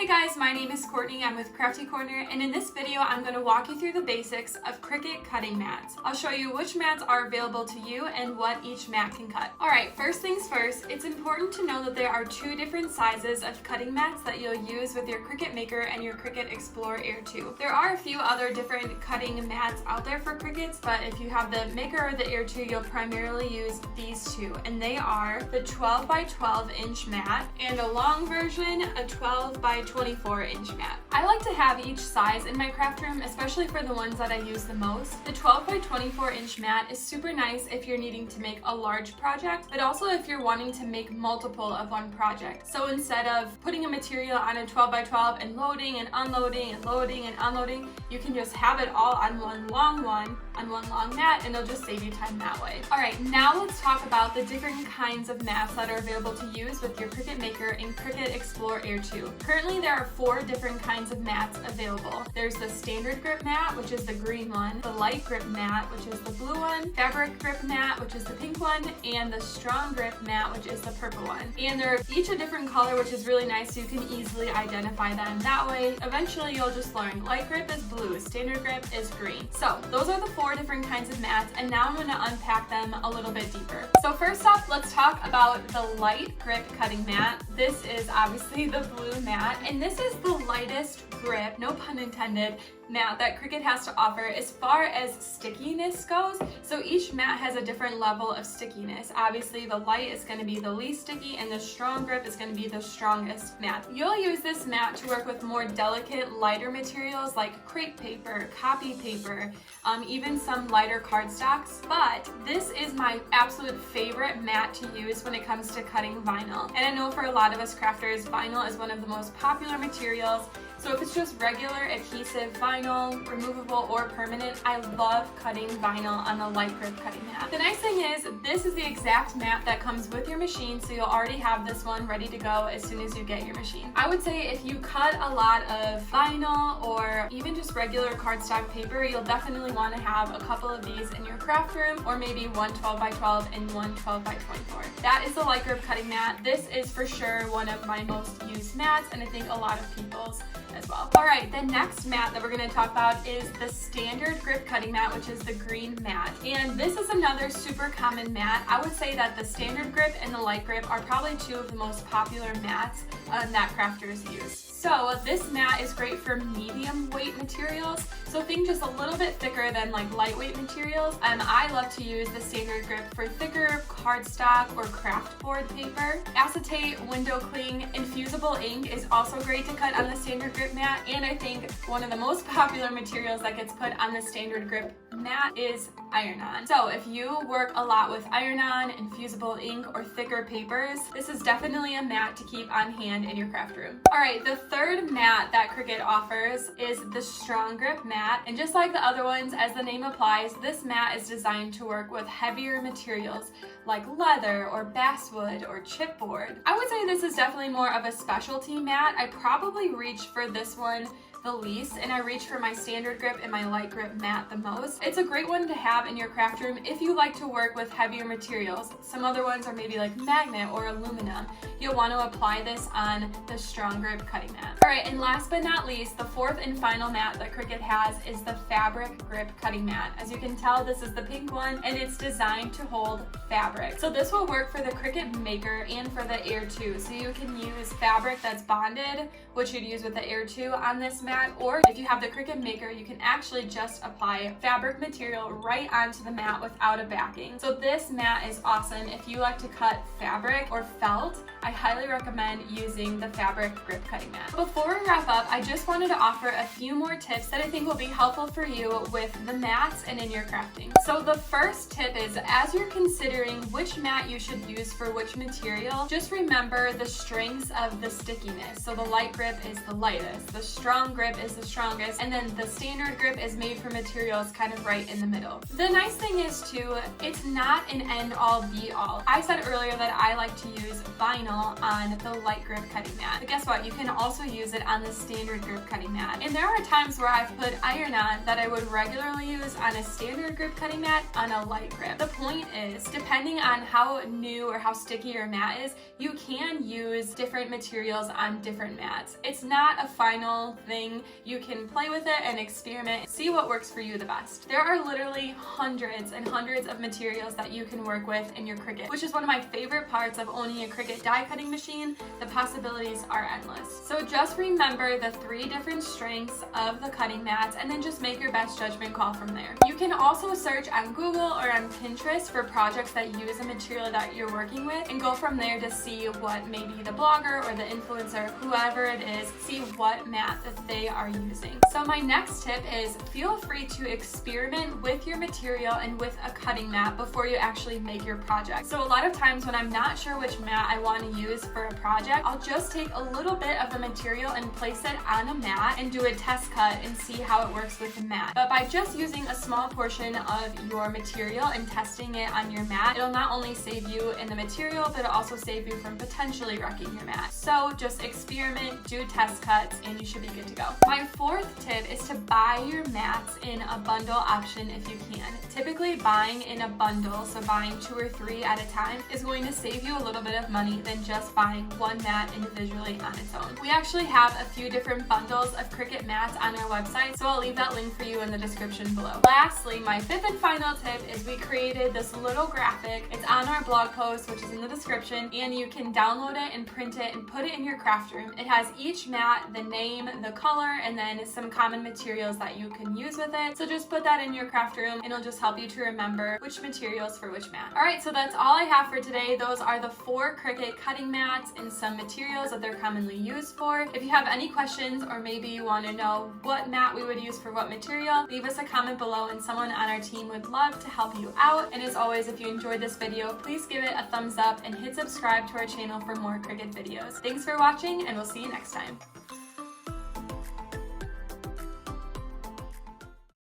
guys, my name is Courtney. I'm with Crafty Corner, and in this video I'm going to walk you through the basics of Cricut cutting mats. I'll show you which mats are available to you and what each mat can cut. Alright, first things first, it's important to know that there are two different sizes of cutting mats that you'll use with your Cricut Maker and your Cricut Explorer Air 2. There are a few other different cutting mats out there for Cricuts, but if you have the Maker or the Air 2, you'll primarily use these two, and they are the 12 by 12 inch mat and a long version, a 12 by 24 inch mat. I like to have each size in my craft room, especially for the ones that I use the most. The 12 by 24 inch mat is super nice if you're needing to make a large project, but also if you're wanting to make multiple of one project. So instead of putting a material on a 12 by 12 and loading and unloading and loading and unloading, you can just have it all on one long mat, and it'll just save you time that way. Alright, now let's talk about the different kinds of mats that are available to use with your Cricut Maker and Cricut Explorer Air 2. Currently there are 4 different kinds of mats available. There's the standard grip mat, which is the green one, the light grip mat, which is the blue one, fabric grip mat, which is the pink one, and the strong grip mat, which is the purple one. And they're each a different color, which is really nice, so you can easily identify them that way. Eventually you'll just learn light grip is blue, standard grip is green. So those are the 4 different kinds of mats, and now I'm going to unpack them a little bit deeper. So first off, let's talk about the light grip cutting mat. This is obviously the blue mat, and this is the lightest grip, no pun intended, mat that Cricut has to offer as far as stickiness goes. So each mat has a different level of stickiness. Obviously the light is going to be the least sticky, and the strong grip is going to be the strongest mat. You'll use this mat to work with more delicate, lighter materials like crepe paper, copy paper, even some lighter cardstocks, but this is my absolute favorite mat to use when it comes to cutting vinyl. And I know for a lot of us crafters, vinyl is one of the most popular materials. So if it's just regular adhesive vinyl, removable or permanent, I love cutting vinyl on the light grip cutting mat. The nice thing is, this is the exact mat that comes with your machine, so you'll already have this one ready to go as soon as you get your machine. I would say if you cut a lot of vinyl or even just regular cardstock paper, you'll definitely want to have a couple of these in your craft room, or maybe one 12 by 12 and one 12 by 24. That is the light grip cutting mat. This is for sure one of my most used mats, and I think a lot of people's as well. Alright, the next mat that we're going to talk about is the standard grip cutting mat, which is the green mat. And this is another super common mat. I would say that the standard grip and the light grip are probably 2 of the most popular mats that crafters use. So this mat is great for medium weight materials, so think just a little bit thicker than like lightweight materials. I love to use the standard grip for thicker cardstock or craft board paper. Acetate, window cling, infusible ink is also great to cut on the standard grip mat, and I think one of the most popular materials that gets put on the standard grip mat is iron-on. So if you work a lot with iron-on, infusible ink, or thicker papers, this is definitely a mat to keep on hand in your craft room. Alright, the third mat that Cricut offers is the strong grip mat, and just like the other ones, as the name applies, this mat is designed to work with heavier materials like leather or basswood or chipboard. I would say this is definitely more of a specialty mat. I probably reach for this one the least, and I reach for my standard grip and my light grip mat the most. It's a great one to have in your craft room if you like to work with heavier materials. Some other ones are maybe like magnet or aluminum. You'll want to apply this on the strong grip cutting mat. Alright, and last but not least, the 4th and final mat that Cricut has is the fabric grip cutting mat. As you can tell, this is the pink one, and it's designed to hold fabric. So this will work for the Cricut Maker and for the Air 2. So you can use fabric that's bonded, which you'd use with the Air 2 on this mat, or if you have the Cricut Maker, you can actually just apply fabric material right onto the mat without a backing. So this mat is awesome if you like to cut fabric or felt. I highly recommend using the fabric grip cutting mat. Before we wrap up, I just wanted to offer a few more tips that I think will be helpful for you with the mats and in your crafting. So the first tip is, as you're considering which mat you should use for which material, just remember the strengths of the stickiness. So the light grip is the lightest, the strong grip is the strongest, and then the standard grip is made for materials kind of right in the middle. The nice thing is too, it's not an end all be all. I said earlier that I like to use vinyl final on the light grip cutting mat. But guess what? You can also use it on the standard grip cutting mat. And there are times where I've put iron-on that I would regularly use on a standard grip cutting mat on a light grip. The point is, depending on how new or how sticky your mat is, you can use different materials on different mats. It's not a final thing. You can play with it and experiment, see what works for you the best. There are literally hundreds and hundreds of materials that you can work with in your Cricut, which is one of my favorite parts of owning a Cricut die cutting machine. The possibilities are endless. So just remember the 3 different strengths of the cutting mats and then just make your best judgment call from there. You can also search on Google or on Pinterest for projects that use a material that you're working with and go from there to see what maybe the blogger or the influencer, whoever it is, see what mat that they are using. So my next tip is feel free to experiment with your material and with a cutting mat before you actually make your project. So a lot of times when I'm not sure which mat I want to use for a project, I'll just take a little bit of the material and place it on a mat and do a test cut and see how it works with the mat. But by just using a small portion of your material and testing it on your mat, it'll not only save you in the material, but it'll also save you from potentially wrecking your mat. So just experiment, do test cuts, and you should be good to go. My 4th tip is to buy your mats in a bundle option if you can. Typically buying in a bundle, so buying 2 or 3 at a time, is going to save you a little bit of money than just buying one mat individually on its own. We actually have a few different bundles of Cricut mats on our website, so I'll leave that link for you in the description below. Lastly, my 5th and final tip is we created this little graphic. It's on our blog post, which is in the description, and you can download it and print it and put it in your craft room. It has each mat, the name, the color, and then some common materials that you can use with it. So just put that in your craft room and it'll just help you to remember which materials for which mat. Alright, so that's all I have for today. Those are the 4 Cricut cutting mats and some materials that they're commonly used for. If you have any questions or maybe you want to know what mat we would use for what material, leave us a comment below and someone on our team would love to help you out. And as always, if you enjoyed this video, please give it a thumbs up and hit subscribe to our channel for more Cricut videos. Thanks for watching and we'll see you next time.